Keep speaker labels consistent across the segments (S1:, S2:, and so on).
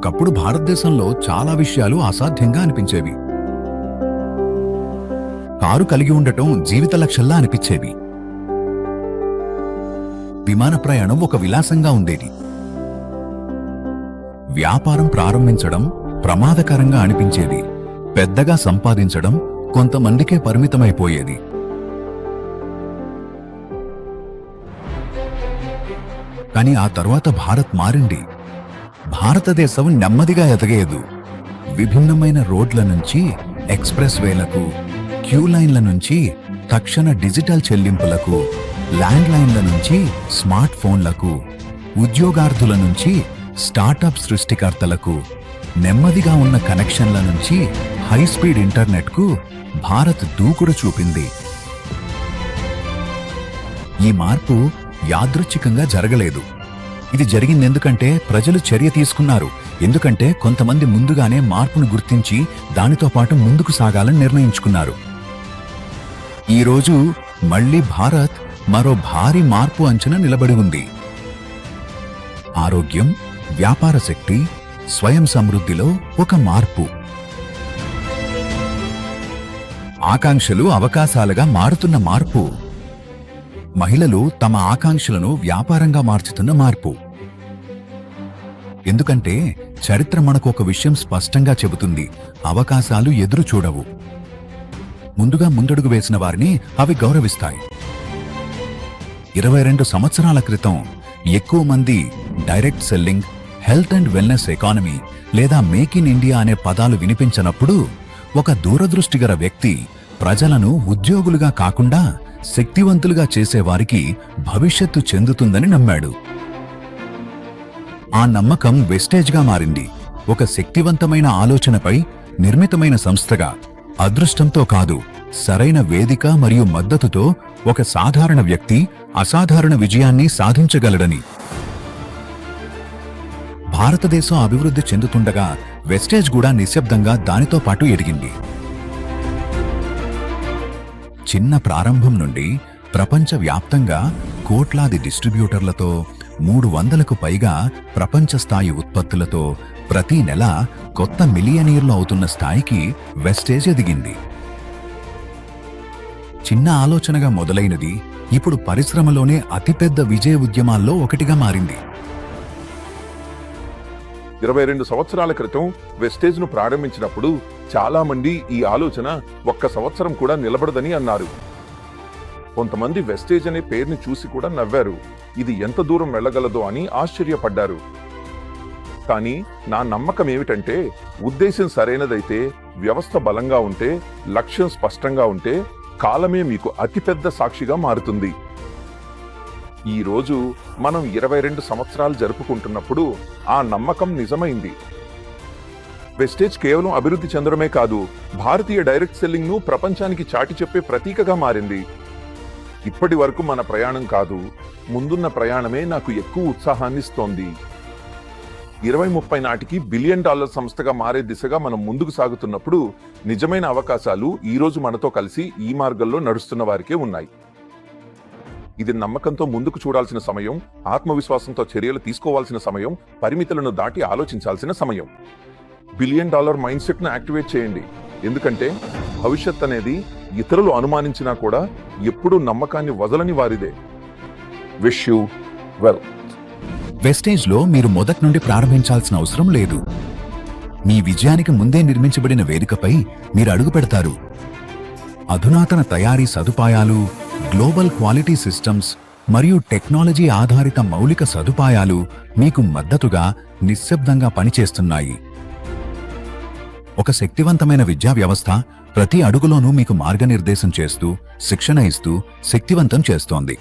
S1: ఒకప్పుడు భారతదేశంలో చాలా విషయాలు అసాధ్యంగా అనిపించేవి. కారు కలిగి ఉండటం జీవిత లక్ష్యంలా అనిపించేవి. విమాన ప్రయాణం ఒక విలాసంగా ఉండేది. వ్యాపారం ప్రారంభించడం ప్రమాదకరంగా అనిపించేది. పెద్దగా సంపాదించడం కొంతమందికే పరిమితమైపోయేది. కానీ ఆ తర్వాత భారత్ మారింది. భారతదేశం నెమ్మదిగా ఎదగేదు. విభిన్నమైన రోడ్ల నుంచి ఎక్స్ప్రెస్ వేలకు, క్యూ లైన్ల నుంచి తక్షణ డిజిటల్ చెల్లింపులకు, ల్యాండ్ లైన్ల నుంచి స్మార్ట్ ఫోన్లకు, ఉద్యోగార్థుల నుంచి స్టార్టప్ సృష్టికర్తలకు, నెమ్మదిగా ఉన్న కనెక్షన్ల నుంచి హై స్పీడ్ ఇంటర్నెట్కు భారత్ దూకుడు చూపింది. ఈ మార్పు యాదృచ్ఛికంగా జరగలేదు. ఇది జరిగిందెందుకంటే ప్రజలు చర్య తీసుకున్నారు. ఎందుకంటే కొంతమంది ముందుగానే మార్పును గుర్తించి దానితో పాటు ముందుకు సాగాలని నిర్ణయించుకున్నారు. ఈరోజు మళ్లీ భారత్ మరో భారీ మార్పు అంచున నిలబడి ఉంది. ఆరోగ్యం, వ్యాపార శక్తి, స్వయం సమృద్ధిలో ఒక మార్పు. ఆకాంక్షలు అవకాశాలుగా మారుతున్న మార్పు. మహిళలు తమ ఆకాంక్షలను వ్యాపారంగా మార్చుతున్న మార్పు. ఎందుకంటే చరిత్ర మనకు ఒక విషయం స్పష్టంగా చెబుతుంది: అవకాశాలు ఎదురు చూడవు. ముందుగా ముందడుగు వేసిన వారిని అవి గౌరవిస్తాయి. 22 సంవత్సరాల క్రితం ఎక్కువ మంది direct selling, health and wellness economy లేదా మేక్ ఇన్ ఇండియా అనే పదాలు వినిపించనప్పుడు ఒక దూరదృష్టిగల వ్యక్తి ప్రజలను ఉద్యోగులుగా కాకుండా శక్తివంతులుగా చేసేవారికి భవిష్యత్తు చెందుతుందని నమ్మాడు. ఆ నమ్మకం వెస్టేజ్గా మారింది. ఒక శక్తివంతమైన ఆలోచనపై నిర్మితమైన సంస్థగా. అదృష్టంతో కాదు, సరైన వేదిక మరియు మద్దతుతో ఒక సాధారణ వ్యక్తి అసాధారణ విజయాన్ని సాధించగలడని. భారతదేశం అభివృద్ధి చెందుతుండగా వెస్టేజ్ కూడా నిశ్శబ్దంగా దానితో పాటు ఎదిగింది. చిన్న ప్రారంభం నుండి ప్రపంచవ్యాప్తంగా కోట్లాది డిస్ట్రిబ్యూటర్లతో, 300కు పైగా ప్రపంచ స్థాయి ఉత్పత్తులతో ప్రతి నెల కొత్త మిలియనీర్లు అవుతున్న స్థాయికి వెస్టేజ్ ఎదిగింది. చిన్న ఆలోచనగా మొదలైనది ఇప్పుడు పరిశ్రమలోనే అతిపెద్ద విజయ ఉద్యమాల్లో ఒకటిగా మారింది.
S2: 22 సంవత్సరాల క్రితం వెస్టేజ్ ను ప్రారంభించినప్పుడు చాలా మంది ఈ ఆలోచన ఒక్క సంవత్సరం కూడా నిలబడదని అన్నారు. కొంతమంది వెస్టేజ్ అనే పేరుని చూసి కూడా నవ్వారు. ఇది ఎంత దూరం వెళ్ళగలదో అని ఆశ్చర్యపడ్డారు. కానీ నా నమ్మకం ఏమిటంటే, ఉద్దేశం సరైనదైతే, వ్యవస్థ బలంగా ఉంటే, లక్ష్యం స్పష్టంగా ఉంటే, కాలమే మీకు అతిపెద్ద సాక్షిగా మారుతుంది. ఈ రోజు మనం 22 సంవత్సరాలు జరుపుకుంటున్నప్పుడు ఆ నమ్మకం నిజమైంది. వెస్టేజ్ కేవలం అభివృద్ధి చెందడమే కాదు, భారతీయ డైరెక్ట్ సెల్లింగ్ ను ప్రపంచానికి చాటి చెప్పే ప్రతీకగా మారింది. ఇప్పటి వరకు మన ప్రయాణం కాదు, ముందున్న ప్రయాణమే నాకు ఎక్కువ ఉత్సాహాన్నిస్తోంది. 2030 నాటికి $1 బిలియన్ సంస్థగా మారే దిశగా మనం ముందుకు సాగుతున్నప్పుడు నిజమైన అవకాశాలు ఈ రోజు మనతో కలిసి ఈ మార్గంలో నడుస్తున్న వారికే ఉన్నాయి. ఇది నమ్మకంతో ముందుకు చూడాల్సిన సమయం, ఆత్మవిశ్వాసంతో చర్యలు తీసుకోవాల్సిన సమయం, పరిమితులను దాటి ఆలోచించాల్సిన సమయం. $1 బిలియన్ మైండ్ సెట్ ను యాక్టివేట్ చేయండి. ఎందుకంటే భవిష్యత్ అనేది ఇతరులు అనుమానించినా కూడా ఎప్పుడూ నమ్మకాన్ని వదలని వారిదే. Wish you well.
S1: వెస్టేజ్లో మీరు మొదటి నుండి ప్రారంభించాల్సిన అవసరం లేదు. మీ విజయానికి ముందే నిర్మించబడిన వేదికపై మీరు అడుగు పెడతారు. అధునాతన తయారీ సదుపాయాలు, గ్లోబల్ క్వాలిటీ సిస్టమ్స్ మరియు టెక్నాలజీ ఆధారిత మౌలిక సదుపాయాలు మీకు మద్దతుగా నిశ్శబ్దంగా పనిచేస్తున్నాయి. ఒక శక్తివంతమైన విద్యా వ్యవస్థ ప్రతి అడుగులోనూ మీకు మార్గనిర్దేశం చేస్తూ, శిక్షణ ఇస్తూ శక్తివంతం చేస్తోంది.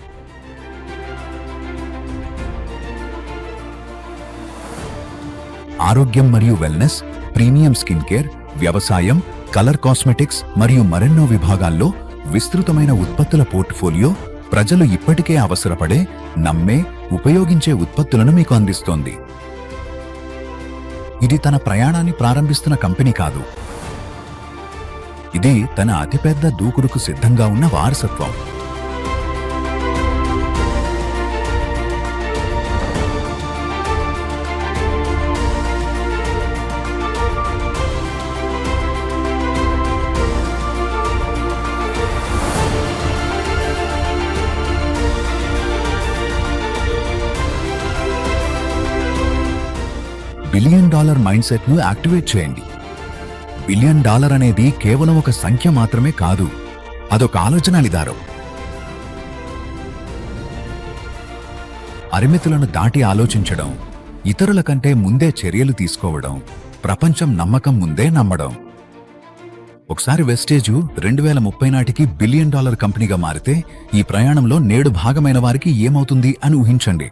S1: ఆరోగ్యం మరియు వెల్నెస్, ప్రీమియం స్కిన్ కేర్, వ్యవసాయం, కలర్ కాస్మెటిక్స్ మరియు మరెన్నో విభాగాల్లో విస్తృతమైన ఉత్పత్తుల పోర్ట్ఫోలియో ప్రజలు ఇప్పటికే అవసరపడే, నమ్మే, ఉపయోగించే ఉత్పత్తులను మీకు అందిస్తోంది. ఇది తన ప్రయాణాన్ని ప్రారంభిస్తున్న కంపెనీ కాదు. ఇది తన అతిపెద్ద దూకుడుకు సిద్ధంగా ఉన్న వారసత్వం. బిలియన్ డాలర్ మైండ్ సెట్ ను యాక్టివేట్ చేయండి. బిలియన్ డాలర్ అనేది కేవలం ఒక సంఖ్య మాత్రమే కాదు, అదొక ఆలోచన విధానం. పరిమితులను దాటి ఆలోచించడం, ఇతరుల కంటే ముందే చర్యలు తీసుకోవడం, ప్రపంచం నమ్మకం ముందే నమ్మడం. ఒకసారి వెస్టేజ్ 2030 నాటికి బిలియన్ డాలర్ కంపెనీగా మారితే ఈ ప్రయాణంలో నేడు భాగమైన వారికి ఏమవుతుంది అని ఊహించండి.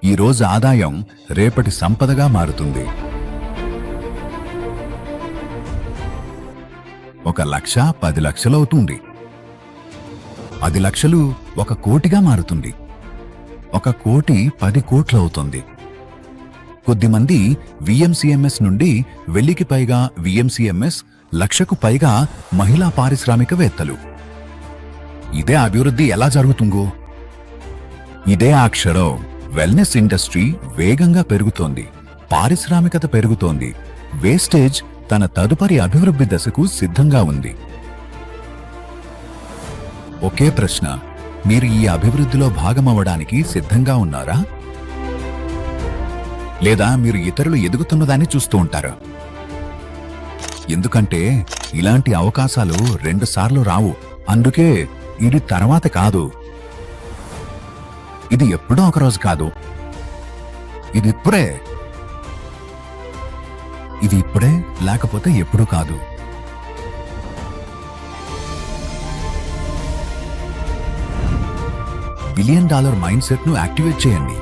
S1: ఈ రోజు ఆదాయం రేపటి సంపదగా మారుతుంది. 1 లక్ష 10 లక్షలు అవుతుంది. 10 లక్షలు 1 కోటిగా మారుతుంది. 1 కోటి 10 కోట్లు అవుతుంది. కొద్దిమంది విఎంసిఎంఎస్ నుండి 1000కి పైగా విఎంసిఎంఎస్, 1,00,000కు పైగా మహిళా పారిశ్రామికవేత్తలు. ఇదే అభివృద్ధి ఎలా జరుగుతుందో? ఇదే అక్షరం. వెల్నెస్ ఇండస్ట్రీ వేగంగా పెరుగుతోంది, పారిశ్రామికత పెరుగుతోంది. వేస్టేజ్ తన తదుపరి అభివృద్ధి దశకు సిద్ధంగా ఉంది. ఒకే ప్రశ్న, మీరు ఈ అభివృద్ధిలో భాగమవ్వడానికి సిద్ధంగా ఉన్నారా? లేదా మీరు ఇతరులు ఎదుగుతున్నదాన్ని చూస్తూ ఉంటారా? ఎందుకంటే ఇలాంటి అవకాశాలు 2 సార్లు రావు. అందుకే ఇది తర్వాత కాదు, ఇది ఎప్పుడో ఒకరోజు కాదు, ఇది ఇప్పుడే. ఇది ఇప్పుడే, లేకపోతే ఎప్పుడూ కాదు. బిలియన్ డాలర్ మైండ్ సెట్ ను యాక్టివేట్ చేయండి.